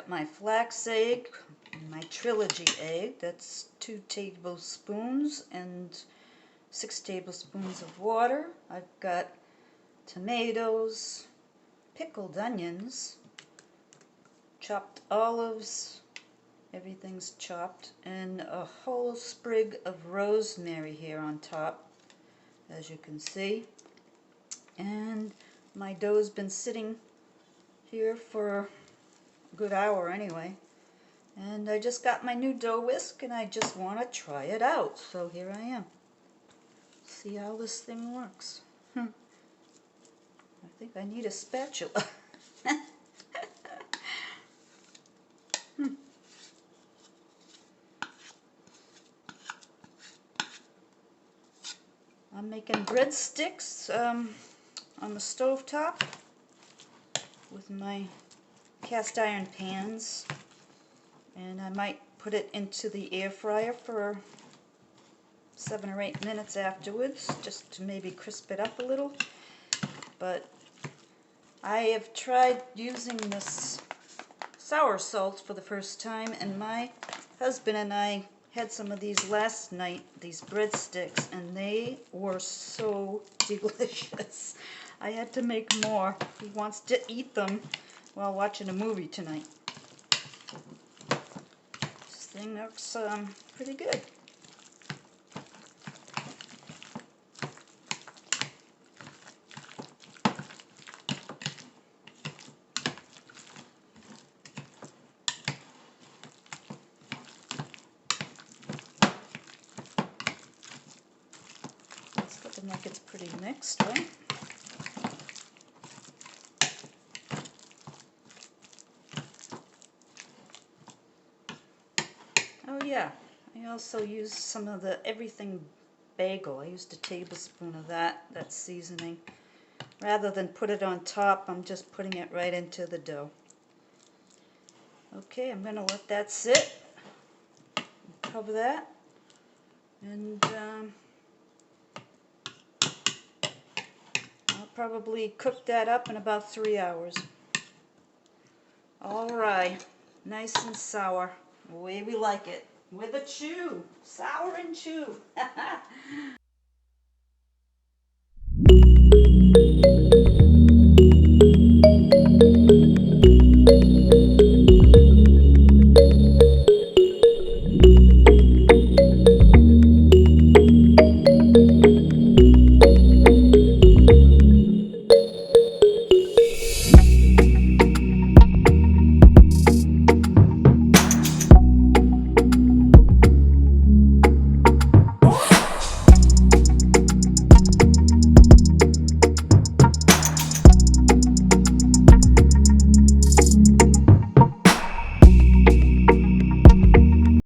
got my flax egg, my trilogy egg, that's 2 tablespoons and 6 tablespoons of water. I've got tomatoes, pickled onions, chopped olives, everything's chopped, and a whole sprig of rosemary here on top, as you can see. And my dough's been sitting here for a good hour anyway. And I just got my new dough whisk and I just want to try it out. So here I am. See how this thing works. I think I need a spatula. I'm making breadsticks on the stove top with my cast iron pans, and I might put it into the air fryer for 7 or 8 minutes afterwards, just to maybe crisp it up a little. But I have tried using this sour salt for the first time, and my husband and I had some of these last night, these breadsticks, and they were so delicious. I had to make more. He wants to eat them while watching a movie tonight. This thing looks pretty good. It's looking like it's pretty mixed, right? Oh yeah, I also used some of the everything bagel. I used a tablespoon of that seasoning. Rather than put it on top, I'm just putting it right into the dough. Okay, I'm going to let that sit. Cover that. And I'll probably cook that up in about 3 hours. All right, nice and sour, the way we like it, with a chew, sour and chew.